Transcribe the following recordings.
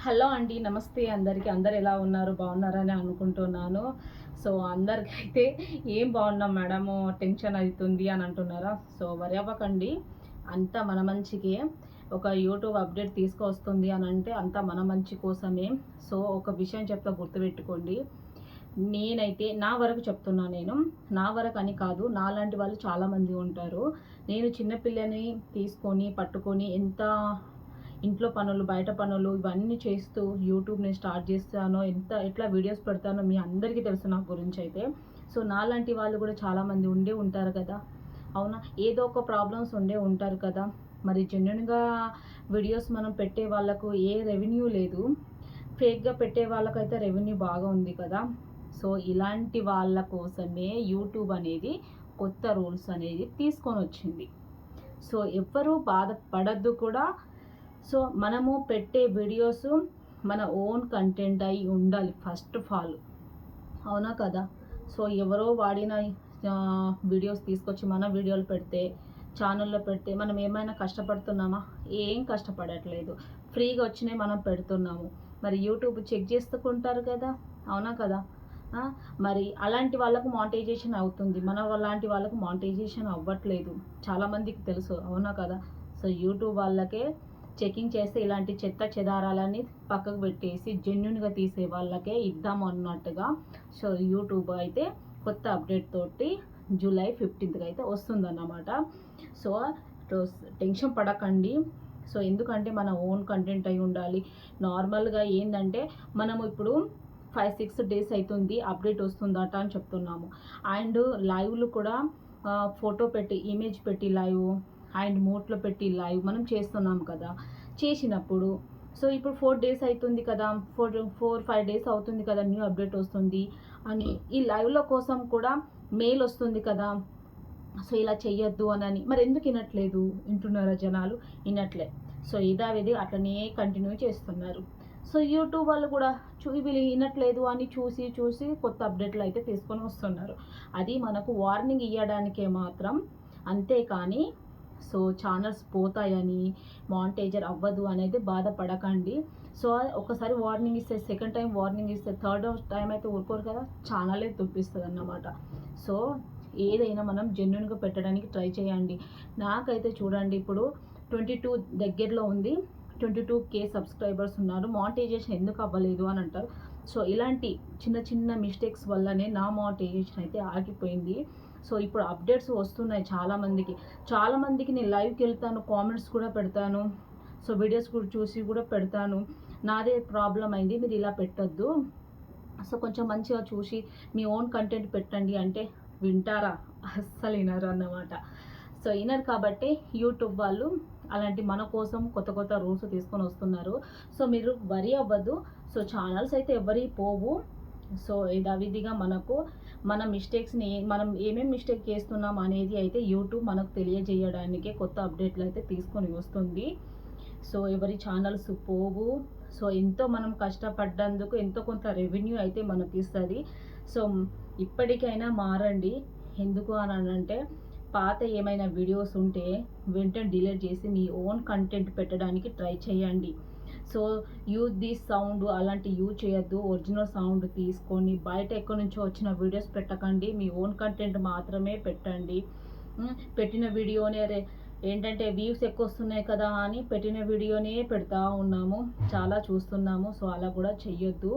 Hello అండి. నమస్తే అందరికీ. అందరు ఎలా ఉన్నారు? బాగున్నారని అనుకుంటున్నాను. సో, అందరికైతే ఏం బాగున్నాం మేడము టెన్షన్ అయితుంది అని అంటున్నారా? సో, వరి అవ్వకండి. అంతా మన మంచికే. ఒక యూట్యూబ్ అప్డేట్ తీసుకొస్తుంది అని అంటే అంతా మన మంచి కోసమే. సో, ఒక విషయం చెప్తా గుర్తుపెట్టుకోండి. నేనైతే నా వరకు చెప్తున్నా నేను. నా వరకు అని కాదు. నాలాంటి వాళ్ళు చాలామంది ఉంటారు. నేను చిన్న పిల్లని తీసుకొని, పట్టుకొని ఎంత ఇంట్లో పనులు, బయట పనులు ఇవన్నీ చేస్తూ యూట్యూబ్‌ని స్టార్ట్ చేశానో, ఎట్లా వీడియోస్ పెడతానో మీ అందరికీ తెలుసు నా గురించయితే. సో, నాలాంటి వాళ్ళు కూడా చాలామంది ఉండే ఉంటారు కదా! అవునా? ఏదో ఒక ప్రాబ్లమ్స్ ఉండే ఉంటారు కదా! మరి జెన్యూన్‌గా వీడియోస్ మనం పెట్టే వాళ్ళకు ఏ రెవెన్యూ లేదు. ఫేక్‌గా పెట్టే వాళ్ళకైతే రెవెన్యూ బాగా ఉంది కదా! సో, ఇలాంటి వాళ్ళ కోసమే యూట్యూబ్ అనేది కొత్త రూల్స్ అనేది తీసుకొనొచ్చింది. సో, ఎవ్వరూ బాధపడొద్దు కూడా. సో, మనము పెట్టే వీడియోస్ మన ఓన్ కంటెంట్ అయి ఉండాలి ఫస్ట్ ఆఫ్ ఆల్. అవునా కదా? సో, ఎవరో వాడిన వీడియోస్ తీసుకొచ్చి మన వీడియోలు పెడితే, ఛానెల్‌లో పెడితే మనం ఏమైనా కష్టపడుతున్నామా? ఏం కష్టపడట్లేదు. ఫ్రీగా వచ్చినయి మనం పెడుతున్నాము. మరి యూట్యూబ్ చెక్ చేసుకుంటారు కదా! అవునా కదా? ఆ! మరి అలాంటి వాళ్ళకు మానిటైజేషన్ అవుతుంది. మన లాంటి వాళ్ళకు మానిటైజేషన్ అవ్వట్లేదు. చాలామందికి తెలుసు. అవునా కదా? సో, యూట్యూబ్ వాళ్ళకే చెకింగ్ చేస్తే ఇలాంటి చెత్త చెదారాలన్నీ పక్కకు పెట్టేసి జెన్యూన్‌గా తీసే వాళ్ళకే ఇద్దాం అన్నట్టుగా. సో, యూట్యూబ్ అయితే కొత్త అప్డేట్ తోటి జూలై 15కి అయితే వస్తుందన్నమాట. సో, టెన్షన్ పడకండి. సో, ఎందుకంటే మన ఓన్ కంటెంట్ అయి ఉండాలి. నార్మల్‌గా ఏందంటే మనము ఇప్పుడు 5, 6 డేస్ అయితుంది అప్డేట్ వస్తుందట అని చెప్తున్నాము. అండ్ లైవ్‌లు కూడా ఫోటో పెట్టి, ఇమేజ్ పెట్టి లైవ్ అండ్ మోడ్‌లో పెట్టి లైవ్ మనం చేస్తున్నాం కదా! చేసినప్పుడు సో, ఇప్పుడు 4 డేస్ అయితుంది కదా! 5 డేస్ అవుతుంది కదా! న్యూ అప్డేట్ వస్తుంది అని ఈ లైవ్‌ల కోసం కూడా మెయిల్ వస్తుంది కదా! సో, ఇలా చెయ్యొద్దు అనని. మరెందుకు ఇనట్లేదు? ఇంటున్నారా జనాలు? ఇనట్లే. సో, యథావిధి అట్లనే కంటిన్యూ చేస్తున్నారు. సో, యూట్యూబ్ వాళ్ళు కూడా వీళ్ళు ఇనట్లేదు అని చూసి కొత్త అప్డేట్‌లు అయితే తీసుకొని వస్తున్నారు. అది మనకు వార్నింగ్ ఇయ్యడానికే మాత్రం. అంతేకానీ సో, ఛానల్స్ పోతాయని, మానిటైజర్ అవ్వదు అనేది బాధపడకండి. సో, ఒకసారి వార్నింగ్ ఇస్తే, సెకండ్ టైమ్ వార్నింగ్ ఇస్తే, థర్డ్ టైమ్ అయితే ఊరుకోరు కదా! ఛానలే తుప్పిస్తదన్నమాట. సో, ఏదైనా మనం జెన్యూన్‌గా పెట్టడానికి ట్రై చేయండి. నాకైతే చూడండి ఇప్పుడు 22 దగ్గరలో ఉంది. 22,000 సబ్స్క్రైబర్స్ ఉన్నారు. మానిటైజేషన్ ఎందుకు అవ్వలేదు అని అంటారు. సో, ఇలాంటి చిన్న మిస్టేక్స్ వల్లనే నా మానిటైజేషన్ అయితే ఆగిపోయింది. సో, ఇప్పుడు అప్డేట్స్ వస్తున్నాయి చాలామందికి. చాలామందికి నేను లైవ్‌కెళ్తాను, కామెంట్స్ కూడా పెడతాను. సో, వీడియోస్ కూడా చూసి కూడా పెడతాను. నాదే ప్రాబ్లమ్ అయింది. మీరు ఇలా పెట్టొద్దు. సో, కొంచెం మంచిగా చూసి మీ ఓన్ కంటెంట్ పెట్టండి అంటే వింటారా? అస్సలు ఇనరు అన్నమాట. సో, ఇనరు కాబట్టే యూట్యూబ్ వాళ్ళు అలాంటి మన కోసం కొత్త రూల్స్ తీసుకొని వస్తున్నారు. సో, మీరు వరీ అవ్వద్దు. సో, ఛానల్స్ అయితే ఎవ్వరియి పోవు. సో, యథావిధిగా మనకు మన మిస్టేక్స్‌ని మనం ఏమేమి మిస్టేక్ చేస్తున్నాం అనేది అయితే యూట్యూబ్ మనకు తెలియజేయడానికే కొత్త అప్డేట్‌లు అయితే తీసుకొని వస్తుంది. సో, ఎవరి ఛానల్స్ పోవు. సో, ఎంతో మనం కష్టపడ్డందుకు ఎంతో కొంత రెవెన్యూ అయితే మనకిస్తది. సో, ఇప్పటికైనా మారండి. ఎందుకు అనంటే పాత ఏమైనా వీడియోస్ ఉంటే వెంటనే డిలీట్ చేసి మీ ఓన్ కంటెంట్ పెట్టడానికి ట్రై చేయండి. సో, యూజ్ దిస్ సౌండ్ అలాంటివి యూజ్ చేయొద్దు. ఒరిజినల్ సౌండ్ తీసుకొని బయట ఎక్కడి నుంచో వచ్చిన వీడియోస్ పెట్టకండి. మీ ఓన్ కంటెంట్ మాత్రమే పెట్టండి. పెట్టిన వీడియోనే ఏంటంటే వ్యూస్ ఎక్కువొస్తున్నాయి కదా అని పెట్టిన వీడియోనే పెడతా ఉన్నాము. చాలా చూస్తున్నాము. సో, అలా కూడా చెయ్యొద్దు.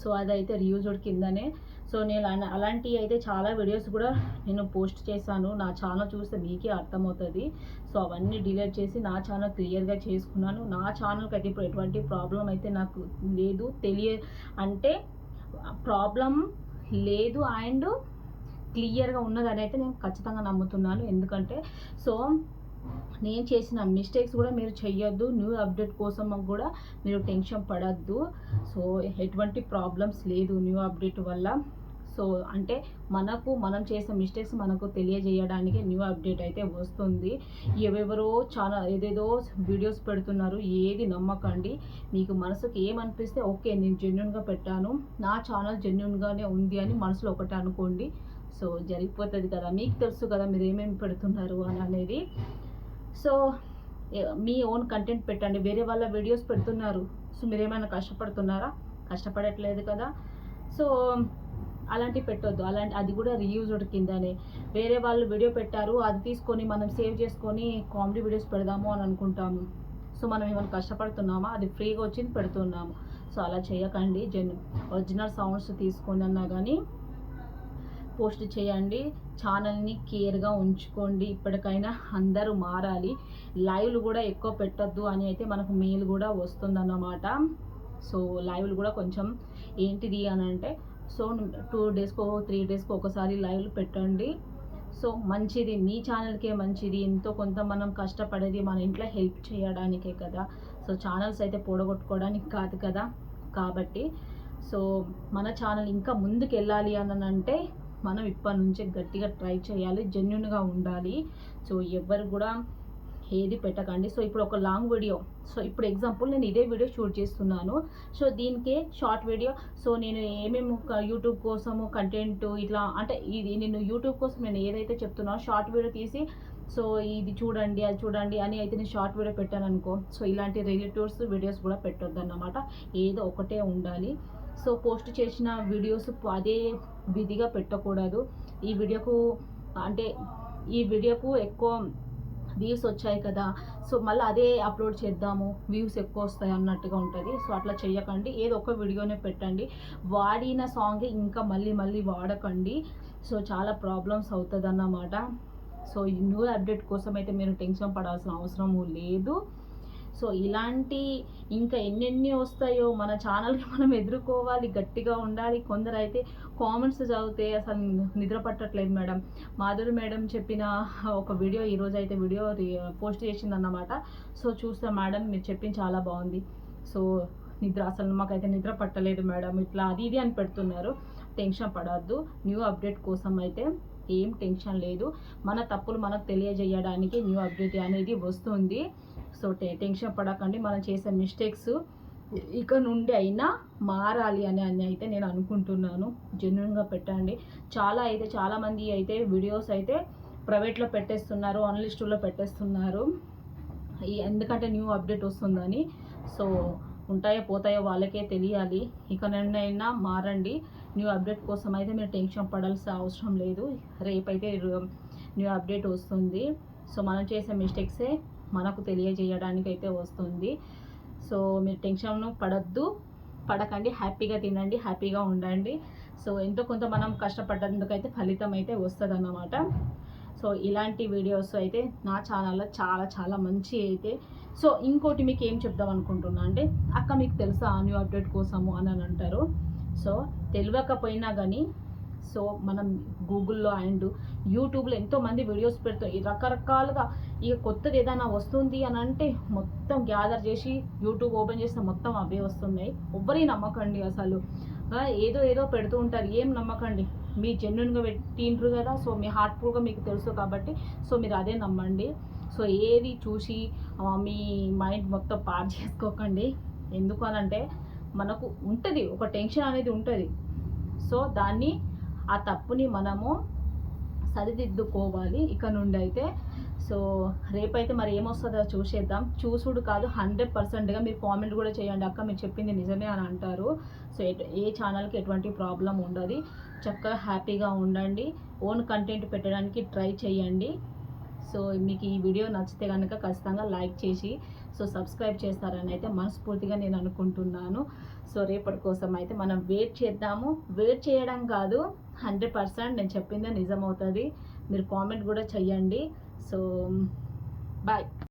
సో, అదైతే రియూజ్డ్ కిందనే. సో, నేను అలాంటివి అయితే చాలా వీడియోస్ కూడా నేను పోస్ట్ చేశాను. నా ఛానల్ చూస్తే మీకే అర్థమవుతది. సో, అవన్నీ డిలీట్ చేసి నా ఛానల్ క్లియర్‌గా చేసుకున్నాను. నా ఛానల్‌కైతే ఇప్పుడు ఎటువంటి ప్రాబ్లమ్ అయితే నాకు లేదు. అంటే ప్రాబ్లమ్ లేదు అండ్ క్లియర్‌గా ఉన్నదనైతే నేను ఖచ్చితంగా నమ్ముతున్నాను. ఎందుకంటే సో, నేను చేసిన మిస్టేక్స్ కూడా మీరు చెయ్యొద్దు. న్యూ అప్డేట్ కోసం కూడా మీరు టెన్షన్ పడొద్దు. సో, ఎటువంటి ప్రాబ్లమ్స్ లేదు న్యూ అప్డేట్ వల్ల. సో, అంటే మనం చేసిన మిస్టేక్స్ మనకు తెలియజేయడానికి న్యూ అప్డేట్ అయితే వస్తుంది. ఎవరెవరో ఏదేదో వీడియోస్ పెడుతున్నారు. ఏది నమ్మకండి. మీకు మనసుకి ఏమనిపిస్తే ఓకే నేను జెన్యూన్‌గా పెట్టాను. నా ఛానల్ జెన్యూన్‌గానే ఉంది అని మనసులో ఒకటి అనుకోండి. సో, జరిగిపోతది కదా! మీకు తెలుసు కదా మీరు ఏమేమి పెడుతున్నారు అని అనేది. సో, మీ ఓన్ కంటెంట్ పెట్టండి. వేరే వాళ్ళ వీడియోస్ పెడుతున్నారు, సో మీరేమైనా కష్టపడుతున్నారా? కష్టపడట్లేదు కదా. సో అలాంటివి పెట్టొద్దు. అది కూడా రీయూజ్డ్ కిందనే. వేరే వాళ్ళు వీడియో పెట్టారు, అది తీసుకొని మనం సేవ్ చేసుకొని కామెడీ వీడియోస్ పెడదాము అని అనుకుంటాము. సో మనం ఏమైనా కష్టపడుతున్నామా? అది ఫ్రీగా వచ్చింది పెడుతున్నాము. సో అలా చేయకండి. ఒరిజినల్ సౌండ్స్ తీసుకొని అన్నా కానీ పోస్ట్ చేయండి. ఛానల్ని కేర్గా ఉంచుకోండి. ఇప్పటికైనా అందరూ మారాలి. లైవ్లు కూడా ఎక్కువ పెట్టొద్దు అని అయితే మనకు మెయిల్ కూడా వస్తుందన్నమాట. సో లైవ్లు కూడా కొంచెం ఏంటిది అని అంటే, సో 2 డేస్కో 3 డేస్కో ఒకసారి లైవ్లు పెట్టండి. సో మంచిది, మీ ఛానల్కే మంచిది. ఎంతో కొంత మనం కష్టపడేది మన ఇంట్లో హెల్ప్ చేయడానికే కదా. సో ఛానల్స్ అయితే పోడగొట్టుకోవడానికి కాదు కదా. కాబట్టి సో మన ఛానల్ ఇంకా ముందుకు వెళ్ళాలి అని అంటే మనం ఇప్పటి నుంచే గట్టిగా ట్రై చేయాలి, జెన్యున్గా ఉండాలి. సో ఎవరు కూడా ఏది పెట్టకండి. సో ఇప్పుడు ఒక లాంగ్ వీడియో, సో ఇప్పుడు ఎగ్జాంపుల్ నేను ఇదే వీడియో షూట్ చేస్తున్నాను. సో దీనికే షార్ట్ వీడియో, సో నేను ఏమేమి యూట్యూబ్ కోసము కంటెంట్ ఇట్లా అంటే ఇది నేను యూట్యూబ్ కోసం నేను ఏదైతే చెప్తున్నానో షార్ట్ వీడియో తీసి, సో ఇది చూడండి అది చూడండి అని అయితే నేను షార్ట్ వీడియో పెట్టాను అనుకో, సో ఇలాంటి రిలేటివ్స్ వీడియోస్ కూడా పెట్టొద్దు అన్నమాట. ఏదో ఒకటే ఉండాలి. సో పోస్ట్ చేసిన వీడియోస్ అదే విధిగా పెట్టకూడదు. ఈ వీడియోకు ఎక్కువ వ్యూస్ వచ్చాయి కదా, సో మళ్ళీ అదే అప్లోడ్ చేద్దాము, వ్యూస్ ఎక్కువ వస్తాయి అన్నట్టుగా ఉంటుంది. సో అట్లా చేయకండి. ఏదో ఒక వీడియోనే పెట్టండి. వాడిన సాంగ్ ఇంకా మళ్ళీ మళ్ళీ వాడకండి. సో చాలా ప్రాబ్లమ్స్ అవుతుంది అన్నమాట. సో ఈ న్యూ అప్డేట్ కోసం అయితే మీరు టెన్షన్ పడాల్సిన అవసరము లేదు. సో ఇలాంటి ఇంకా ఎన్నెన్ని వస్తాయో మన ఛానల్కి మనం ఎదుర్కోవాలి, గట్టిగా ఉండాలి. కొందరు అయితే కామెంట్స్ చదివితే అసలు నిద్ర పట్టట్లేదు మేడం. మాధురి మేడం చెప్పిన ఒక వీడియో ఈరోజు అయితే వీడియో పోస్ట్ చేసిందన్నమాట. సో చూస్తే మేడం మీరు చెప్పింది చాలా బాగుంది, సో అసలు మాకైతే నిద్ర పట్టలేదు మేడం, ఇట్లా అది ఇది అని పెడుతున్నారు. టెన్షన్ పడద్దు. న్యూ అప్డేట్ కోసం అయితే ఏం టెన్షన్ లేదు. మన తప్పులు మనకు తెలియజేయడానికి న్యూ అప్డేట్ అనేది వస్తుంది. సో టెన్షన్ పడకండి. మనం చేసే మిస్టేక్స్ ఇక నుండి అయినా మారాలి అని అయితే నేను అనుకుంటున్నాను. జెన్యున్గా పెట్టండి. చాలామంది అయితే వీడియోస్ అయితే ప్రైవేట్లో పెట్టేస్తున్నారు, అన్లిస్టులో పెట్టేస్తున్నారు. ఎందుకంటే న్యూ అప్డేట్ వస్తుందని. సో ఉంటాయో పోతాయో వాళ్ళకే తెలియాలి. ఇక నుండైనా మారండి. న్యూ అప్డేట్ కోసం అయితే మీరు టెన్షన్ పడాల్సిన అవసరం లేదు. రేపైతే న్యూ అప్డేట్ వస్తుంది. సో మనం చేసే మిస్టేక్సే మనకు తెలియజేయడానికి అయితే వస్తుంది. సో మీరు టెన్షన్ పడకండి. హ్యాపీగా తినండి, హ్యాపీగా ఉండండి. సో ఎంతో కొంత మనం కష్టపడ్డందుకైతే ఫలితం అయితే వస్తుంది అన్నమాట. సో ఇలాంటి వీడియోస్ అయితే నా ఛానల్లో చాలా చాలా మంచి అయితే. సో ఇంకోటి మీకు ఏం చెప్దాం అనుకుంటున్నా అంటే, అక్క మీకు తెలుసా న్యూ అప్డేట్ కోసము అని అంటారు. సో తెలియకపోయినా కానీ సో మనం గూగుల్లో అండ్ యూట్యూబ్లో ఎంతోమంది వీడియోస్ పెడతారు రకరకాలుగా. ఇక కొత్తది ఏదైనా వస్తుంది అని అంటే మొత్తం గ్యాదర్ చేసి యూట్యూబ్ ఓపెన్ చేస్తే మొత్తం అవే వస్తున్నాయి. ఎవ్వరి నమ్మకండి అసలు. ఏదో పెడుతూ ఉంటారు, ఏం నమ్మకండి. మీ జెన్యున్గా పెట్టిండ్రు కదా, సో మీ హార్ట్ఫుల్గా మీకు తెలుసు కాబట్టి సో మీరు అదే నమ్మండి. సో ఏది చూసి మీ మైండ్ మొత్తం పాడు చేసుకోకండి. ఎందుకు అనంటే మనకు ఉంటుంది ఒక టెన్షన్ అనేది ఉంటుంది. సో ఆ తప్పుని మనము సరిదిద్దుకోవాలి ఇక నుండి అయితే. సో రేపైతే మరి ఏమొస్తుందో చూసేద్దాం. చూసుడు కాదు 100%గా మీరు కామెంట్ కూడా చేయండి, అక్క మీరు చెప్పింది నిజమే అని అంటారు. సో ఏ ఛానల్కి ఎటువంటి ప్రాబ్లం ఉండదు. చక్కగా హ్యాపీగా ఉండండి. ఓన్ కంటెంట్ పెట్టడానికి ట్రై చేయండి. సో మీకు ఈ వీడియో నచ్చితే కనుక ఖచ్చితంగా లైక్ చేసి సో సబ్స్క్రైబ్ చేస్తారని అయితే మనస్ఫూర్తిగా నేను అనుకుంటున్నాను. సో రేపటి కోసం అయితే మనం వెయిట్ చేద్దాము. వెయిట్ చేయడం కాదు, 100% నేను చెప్పిందే నిజమవుతుంది. మీరు కామెంట్ కూడా చెయ్యండి. So bye.